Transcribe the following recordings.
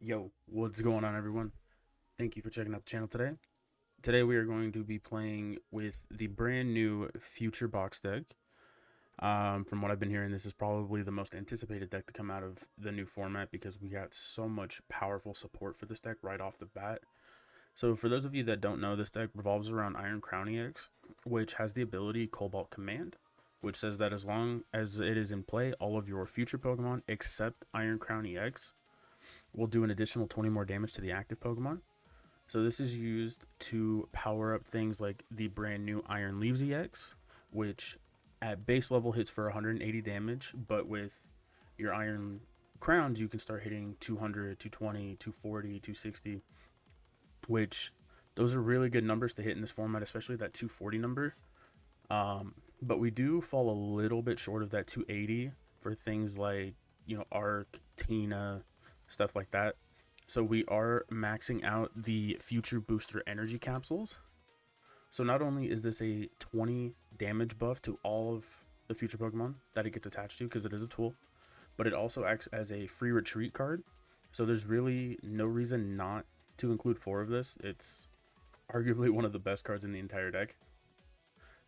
Yo, what's going on, everyone? Thank you for checking out the channel today. Today we are going to be playing with the brand new Future Box deck. From what I've been hearing, this is probably the most anticipated deck to come out of the new format because we got so much powerful support for this deck right off the bat. So for those of you that don't know, this deck revolves around Iron Crown EX, which has the ability Cobalt Command, which says that as long as it is in play, all of your future Pokemon except Iron Crown EX will do an additional 20 more damage to the active Pokemon. So this is used to power up things like the brand new Iron Leaves EX, which at base level hits for 180 damage, but with your Iron Crowns, you can start hitting 200, 220, 240, 260, which those are really good numbers to hit in this format, especially that 240 number. But we do fall a little bit short of that 280 for things like, Arc, Tina, stuff like that. So we are maxing out the future booster energy capsules. So not only is this a 20 damage buff to all of the future Pokemon that it gets attached to, because it is a tool, but it also acts as a free retreat card. So there's really no reason not to include 4 of this. It's arguably one of the best cards in the entire deck.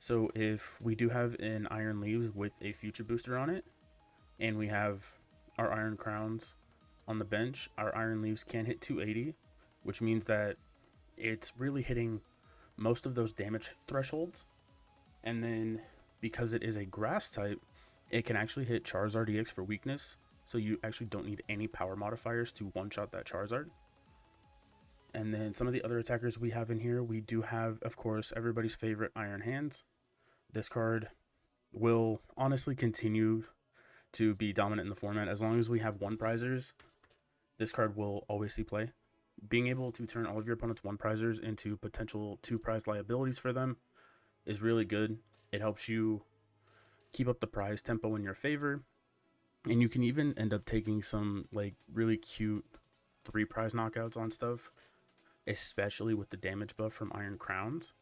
So if we do have an Iron Leaves with a future booster on it, and we have our Iron Crowns on the bench, our Iron Leaves can hit 280, which means that it's really hitting most of those damage thresholds. And then because it is a grass type, it can actually hit Charizard EX for weakness, so you actually don't need any power modifiers to one-shot that Charizard. And then some of the other attackers we have in here, we do have, of course, everybody's favorite Iron Hands. This card will honestly continue to be dominant in the format as long as we have one prizers. This card will always see play. Being able to turn all of your opponent's one prizers into potential 2 prize liabilities for them is really good. It helps you keep up the prize tempo in your favor, and you can even end up taking some like really cute 3 prize knockouts on stuff, especially with the damage buff from Iron Crowns.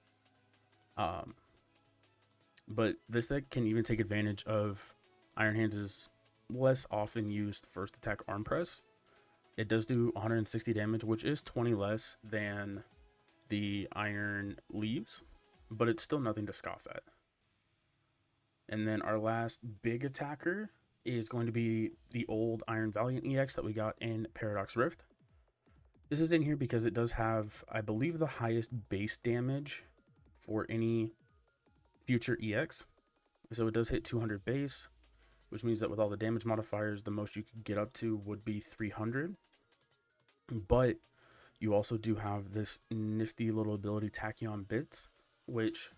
But this deck can even take advantage of Iron Hands' less often used first attack arm press. It does do 160 damage, which is 20 less than the Iron Leaves, but it's still nothing to scoff at. And then our last big attacker is going to be the old Iron Valiant EX that we got in Paradox Rift. This is in here because it does have, I believe, the highest base damage for any future EX. So it does hit 200 base, which means that with all the damage modifiers, the most you could get up to would be 300. But you also do have this nifty little ability, Tachyon Bits, which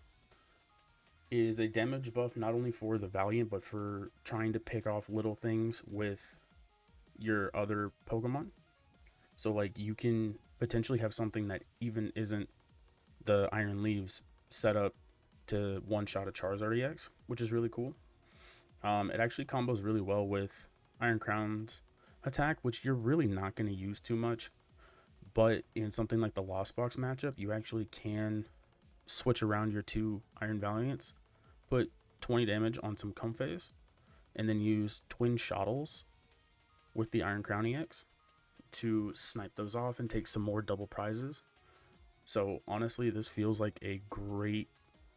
is a damage buff not only for the Valiant, but for trying to pick off little things with your other Pokemon. So like you can potentially have something that even isn't the Iron Leaves set up to one-shot a Charizard EX, which is really cool. It actually combos really well with Iron Crown's attack, which you're really not going to use too much. But in something like the Lost Box matchup, you actually can switch around your 2 Iron Valiants, put 20 damage on some Comfeys, and then use Twin Shottles with the Iron Crown EX to snipe those off and take some more double prizes. So honestly, this feels like a great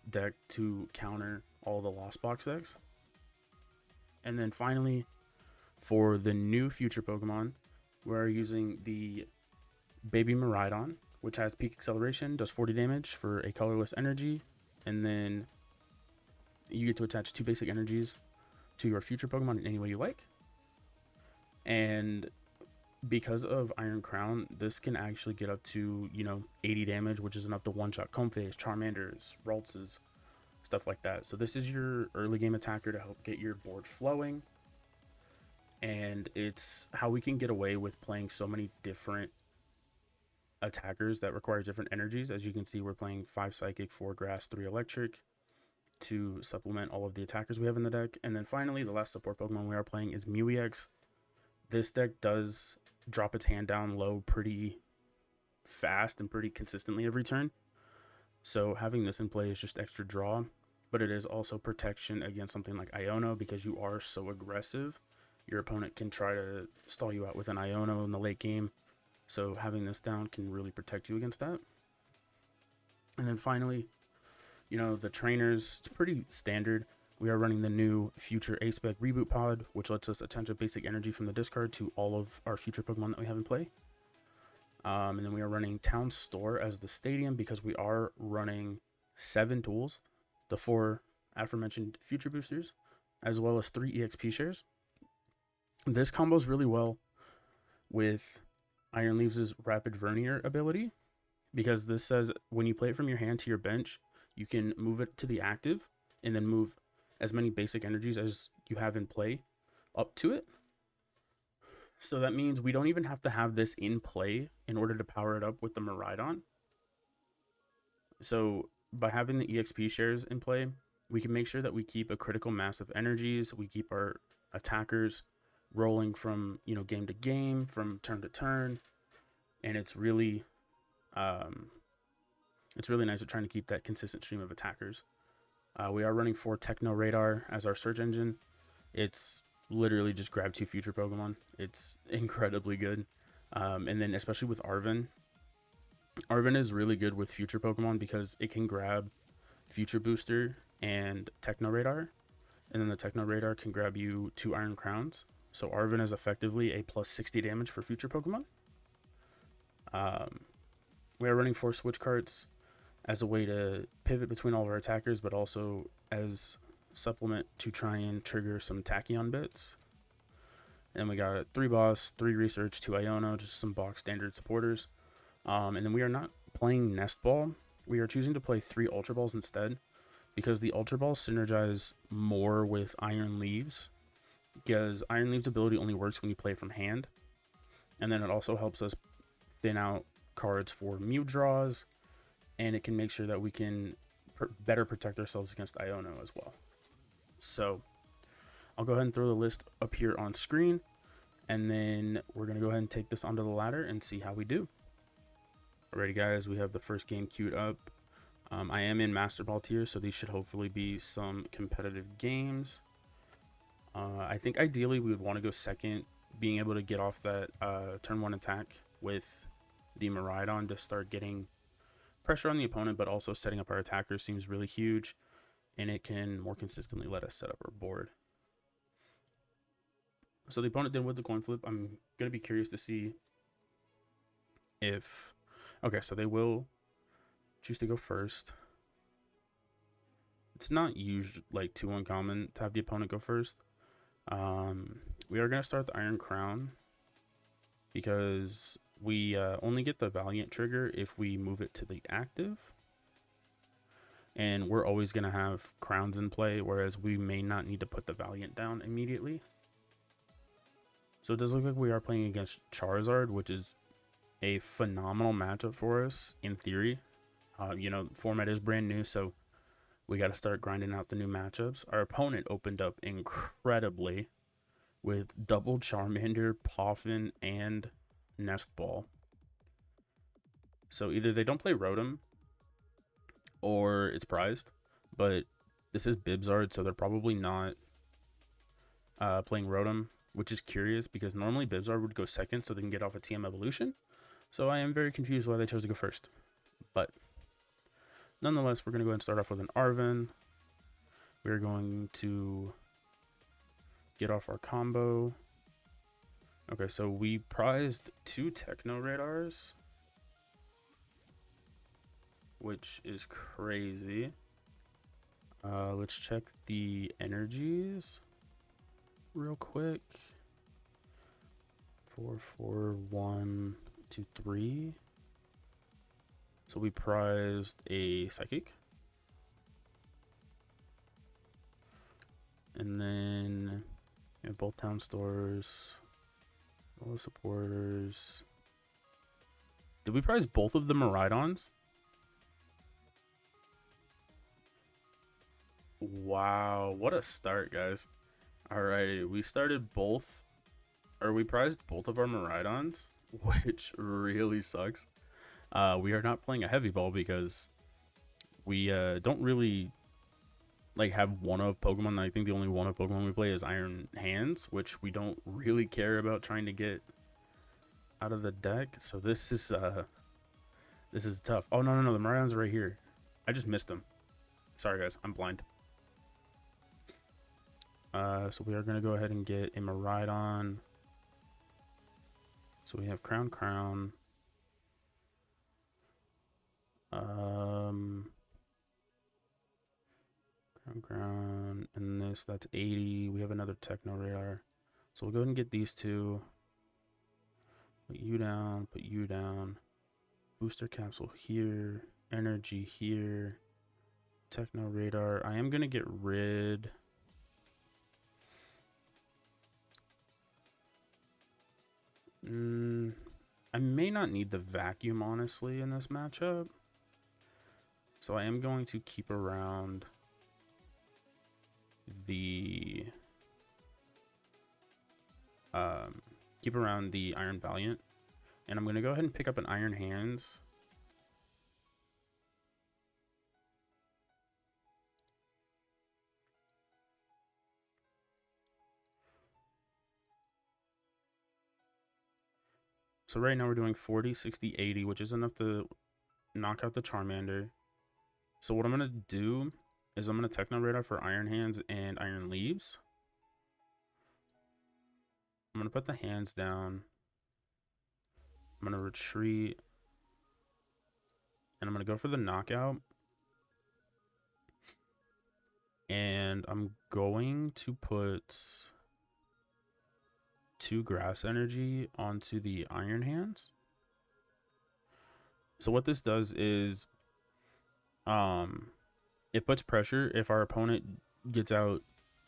deck to counter all the Lost Box decks. And then finally, for the new future Pokemon, we're using the Baby Miraidon, which has peak acceleration, does 40 damage for a colorless energy, and then you get to attach 2 basic energies to your future Pokemon in any way you like. And because of Iron Crown, this can actually get up to, 80 damage, which is enough to one-shot Comfeys, Charmanders, Raltses, stuff like that. So this is your early game attacker to help get your board flowing. And it's how we can get away with playing so many different attackers that require different energies. As you can see, we're playing 5 Psychic, 4 Grass, 3 Electric to supplement all of the attackers we have in the deck. And then finally, the last support Pokemon we are playing is Mew EX. This deck does drop its hand down low pretty fast and pretty consistently every turn. So having this in play is just extra draw, but it is also protection against something like Iono because you are so aggressive. Your opponent can try to stall you out with an Iono in the late game, So having this down can really protect you against that. And then finally, the trainers, it's pretty standard. We are running the new Future A-Spec Reboot Pod, which lets us attach a basic energy from the discard to all of our future Pokemon that we have in play. And then we are running Town Store as the stadium because we are running 7 tools, the 4 aforementioned future boosters, as well as 3 EXP shares. This combos really well with Iron Leaves' Rapid Vernier ability, because this says when you play it from your hand to your bench, you can move it to the active and then move as many basic energies as you have in play up to it. So that means we don't even have to have this in play in order to power it up with the Miraidon. So by having the EXP shares in play, we can make sure that we keep a critical mass of energies. We keep our attackers rolling from game to game, from turn to turn, and it's really nice at trying to keep that consistent stream of attackers. We are running 4 Techno Radar as our search engine. It's literally just grab 2 future Pokemon. It's incredibly good. And then especially with Arven is really good with future Pokemon because it can grab Future Booster and Techno Radar, and then the Techno Radar can grab you 2 Iron Crowns. So Arven is effectively a plus 60 damage for future Pokemon. We are running 4 Switch Carts as a way to pivot between all of our attackers, but also as supplement to try and trigger some Tachyon bits. And we got 3 Boss, 3 Research, 2 Iono, just some box standard supporters. And then we are not playing Nest Ball. We are choosing to play 3 Ultra Balls instead, because the Ultra Balls synergize more with Iron Leaves, because Iron Leaves ability only works when you play from hand. And then it also helps us thin out cards for Mew draws, and it can make sure that we can better protect ourselves against Iono as well. So I'll go ahead and throw the list up here on screen, and then we're going to go ahead and take this onto the ladder and see how we do. Alrighty guys, we have the first game queued up. I am in Master Ball tier, so these should hopefully be some competitive games. I think ideally we would want to go second, being able to get off that turn 1 attack with the Miraidon to start getting pressure on the opponent, but also setting up our attackers seems really huge, and it can more consistently let us set up our board. So the opponent did with the coin flip. I'm going to be curious to see if... Okay, so they will choose to go first. It's not usually like too uncommon to have the opponent go first. We are going to start the Iron Crown because we only get the Valiant trigger if we move it to the active. And we're always going to have Crowns in play, whereas we may not need to put the Valiant down immediately. So it does look like we are playing against Charizard, which is a phenomenal matchup for us in theory. The format is brand new, so we got to start grinding out the new matchups. Our opponent opened up incredibly with double Charmander, Poffin, and Nest Ball. So either they don't play Rotom or it's prized, but this is Bibzard, so they're probably not playing Rotom, which is curious because normally Bibzard would go second so they can get off a TM evolution. So I am very confused why they chose to go first. But nonetheless, we're going to go ahead and start off with an Arven. We're going to get off our combo. Okay, so we prized 2 Techno Radars, which is crazy. Let's check the energies real quick. 4, 4, 1, 2, 3. So we prized a Psychic. And then both Town Stores, all the supporters. Did we prize both of the Miraidons? Wow, what a start, guys. Alrighty, we started both, or we prized both of our Miraidons, which really sucks. We are not playing a heavy ball because we don't really have one-of Pokemon. I think the only one-of Pokemon we play is Iron Hands, which we don't really care about trying to get out of the deck. So this is tough. Oh no, the Miraidons are right here. I just missed them. Sorry guys, I'm blind. So we are gonna go ahead and get a Miraidon. So we have Crown, Crown, and this, that's 80. We have another Techno Radar. So we'll go ahead and get these two. Put you down, put you down. Booster capsule here, energy here, Techno Radar. I am gonna get rid. I may not need the vacuum honestly in this matchup. So I am going to keep around the Iron Valiant, and I'm gonna go ahead and pick up an Iron Hands. So right now we're doing 40, 60, 80, which is enough to knock out the Charmander. So what I'm gonna do is I'm gonna Techno Radar for Iron Hands and Iron Leaves. I'm gonna put the hands down. I'm gonna retreat. And I'm gonna go for the knockout. And I'm going to put 2 grass energy onto the Iron Hands. So what this does is it puts pressure. If our opponent gets out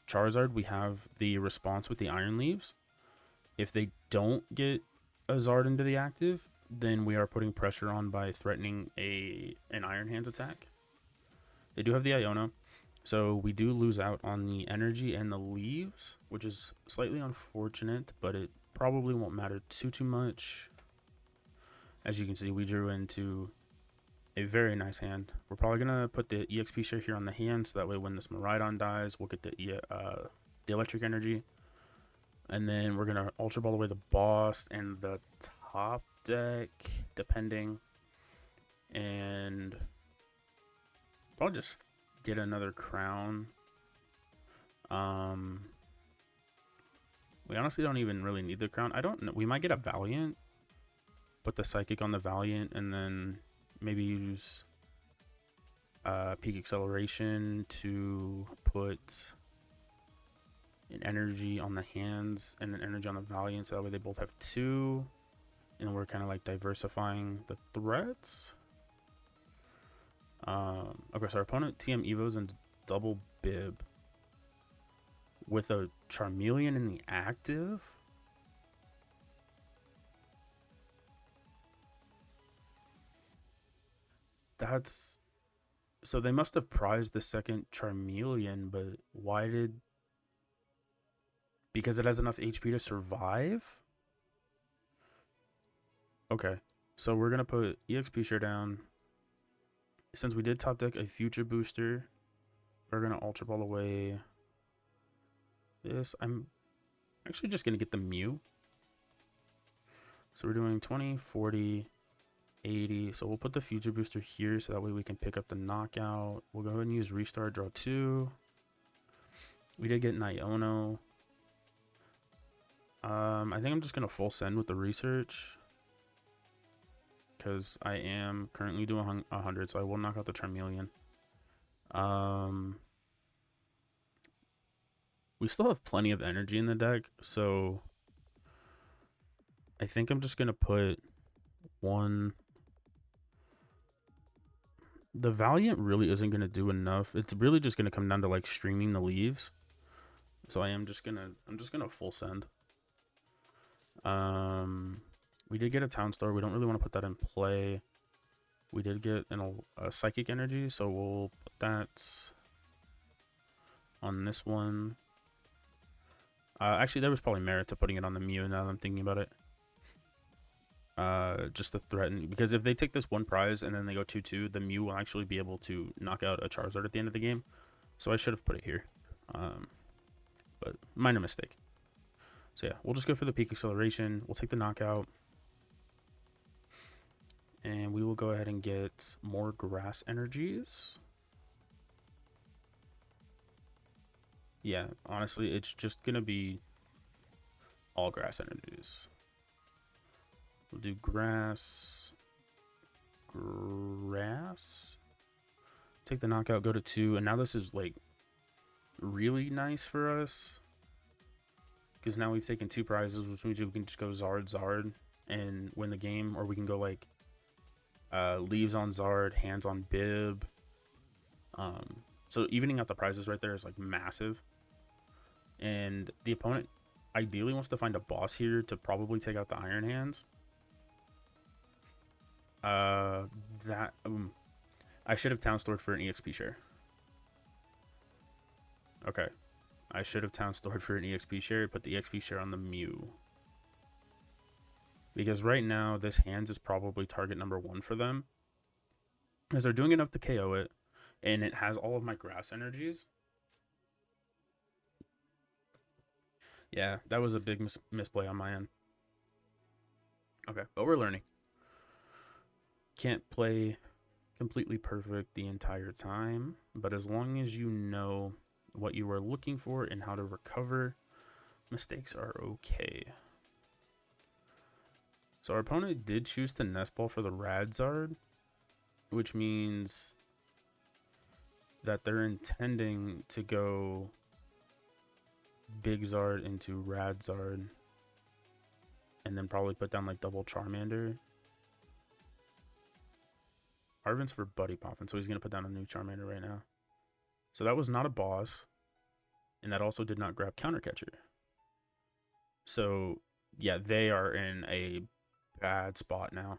Charizard, we have the response with the Iron Leaves. If they don't get a Zard into the active, then we are putting pressure on by threatening an Iron Hands attack. They do have the Iono, so we do lose out on the energy and the leaves, which is slightly unfortunate, but it probably won't matter too much. As you can see, we drew into a very nice hand. We're probably gonna put the EXP share here on the hand, so that way when this Miraidon dies, we'll get the electric energy. And then we're gonna Ultra Ball away the boss and the top deck, depending. And probably just get another crown. We honestly don't even really need the crown. I don't know. We might get a Valiant. Put the Psychic on the Valiant, and then maybe use Peak Acceleration to put an energy on the hands and an energy on the Valiant, so that way they both have 2. And we're kind of like diversifying the threats. Okay, so our opponent TM Evos and double Bib with a Charmeleon in the active. That's so they must have prized the second Charmeleon, but why did? Because it has enough HP to survive? Okay, so we're gonna put EXP share down. Since we did top deck a future booster, we're gonna Ultra Ball away this. I'm actually just gonna get the Mew. So we're doing 20, 40, 80. So we'll put the future booster here, so that way we can pick up the knockout. We'll go ahead and use restart, draw 2. We did get an Iono. I think I'm just gonna full send with the research, because I am currently doing 100, so I will knock out the Charmeleon. We still have plenty of energy in the deck, so I think I'm just gonna put one. The Valiant really isn't gonna do enough. It's really just gonna come down to like streaming the leaves. So I'm just gonna full send. We did get a Town Star. We don't really want to put that in play. We did get a Psychic Energy, so we'll put that on this one. Actually, there was probably merit to putting it on the Mew now that I'm thinking about it. Just to threaten, because if they take this one prize and then they go 2-2, the Mew will actually be able to knock out a Charizard at the end of the game. So I should have put it here. But minor mistake. So yeah, we'll just go for the Peak Acceleration. We'll take the knockout. And we will go ahead and get more grass energies. Yeah, honestly, it's just going to be all grass energies. We'll do grass. Take the knockout, go to 2. And now this is like really nice for us. Because now we've taken 2 prizes, which means we can just go Zard and win the game. Or we can go like leaves on Zard, hands on Bib. So evening out the prizes right there is like massive. And the opponent ideally wants to find a boss here to probably take out the Iron Hands. I should have town stored for an EXP share. Okay. I should have town stored for an EXP share, put the EXP share on the Mew. Because right now, this hands is probably target number 1 for them. Because they're doing enough to KO it. And it has all of my grass energies. Yeah, that was a big misplay on my end. Okay, but we're learning. Can't play completely perfect the entire time. But as long as you know what you are looking for and how to recover, mistakes are okay. So our opponent did choose to nest ball for the Radzard, which means that they're intending to go Big Zard into Radzard and then probably put down like double Charmander. Arvin's for Buddy Poffin, so he's going to put down a new Charmander right now. So that was not a boss, and that also did not grab Counter Catcher. So, yeah, they are in a bad spot now.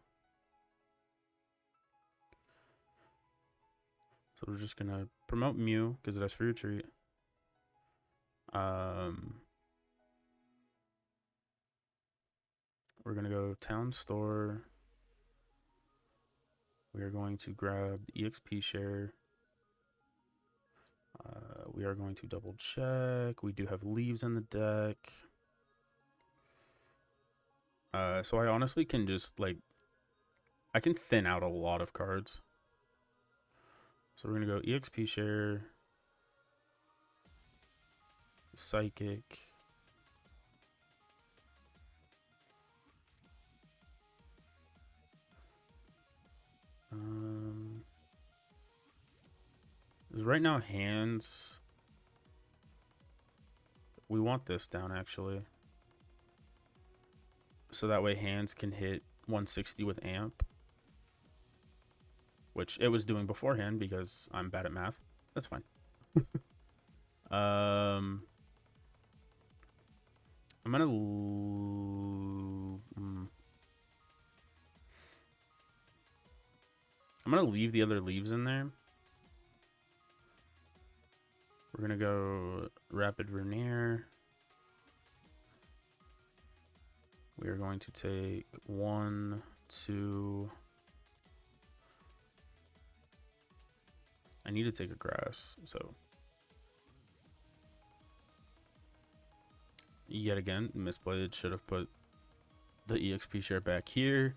So we're just going to promote Mew, because it has free retreat. We're going to go Town Store. We are going to grab the EXP share. We are going to double check. We do have leaves in the deck. So I honestly can just like, I can thin out a lot of cards. So we're going to go EXP share. Psychic. Right now, hands. We want this down actually. So that way hands can hit 160 with amp. Which it was doing beforehand because I'm bad at math. That's fine. I'm gonna leave the other leaves in there. We're gonna go Rapid Vernier. We are going to take 1, 2. I need to take a grass, so yet again, misplayed. Should have put the EXP share back here.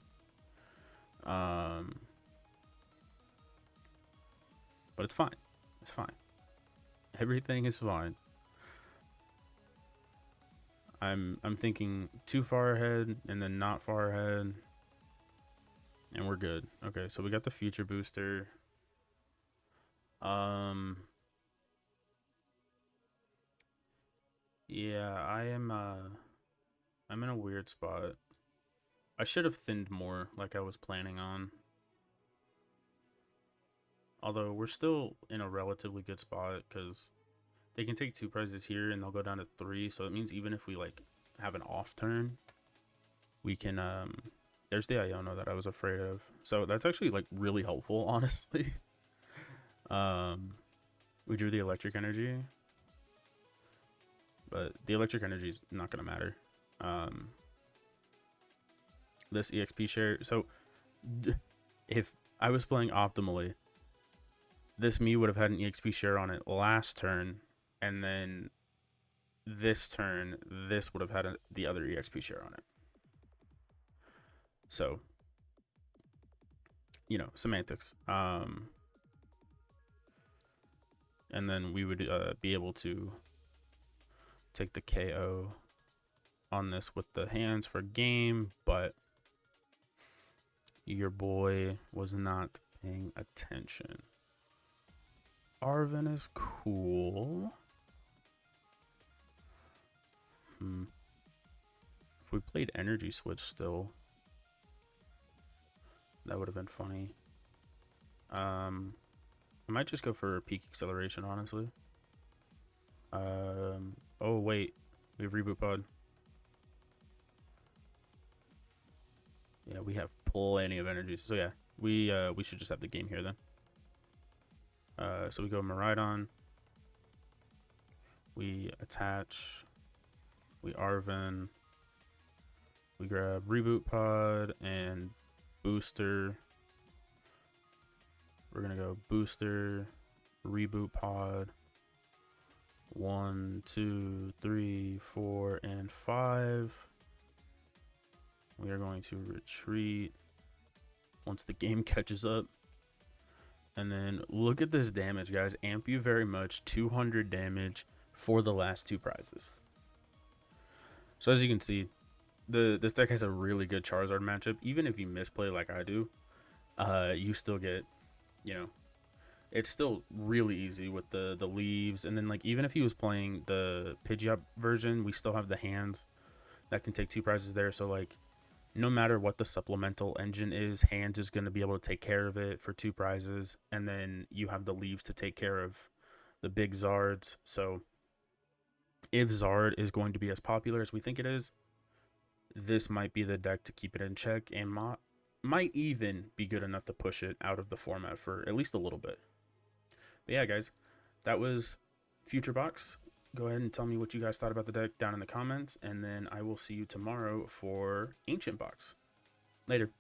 But it's fine. It's fine. Everything is fine. I'm thinking too far ahead and then not far ahead. And we're good. Okay, so we got the future booster. Yeah, I'm in a weird spot. I should have thinned more like I was planning on. Although we're still in a relatively good spot because they can take 2 prizes here and they'll go down to 3. So it means even if we like have an off turn, we can there's the Iono that I was afraid of. So that's actually like really helpful, honestly. We drew the electric energy. But the electric energy is not going to matter. This EXP share. So if I was playing optimally, this me would have had an EXP share on it last turn. And then this turn, this would have had the other EXP share on it. So you know, semantics. And then we would be able to take the KO on this with the hands for game, but your boy was not paying attention. Arven is cool. If we played energy switch still, that would have been funny. I might just go for peak acceleration, honestly. Oh wait, we have reboot pod. Yeah, we have plenty of energy. So yeah, we should just have the game here then. So we go Miraidon. We attach. We Arven. We grab reboot pod and booster. We're gonna go booster, reboot pod. 1, 2, 3, 4, and 5. We are going to retreat once the game catches up. And then look at this damage, guys. Amp you very much. 200 damage for the last 2 prizes. So as you can see, this deck has a really good Charizard matchup. Even if you misplay like I do, you still get, you know, it's still really easy with the leaves. And then like even if he was playing the Pidgeot version, we still have the hands that can take 2 prizes there. So like no matter what the supplemental engine is, hands is going to be able to take care of it for 2 prizes. And then you have the leaves to take care of the big Zards. So if Zard is going to be as popular as we think it is, this might be the deck to keep it in check and might even be good enough to push it out of the format for at least a little bit. But yeah, guys, that was Future Box. Go ahead and tell me what you guys thought about the deck down in the comments, and then I will see you tomorrow for Ancient Box. Later.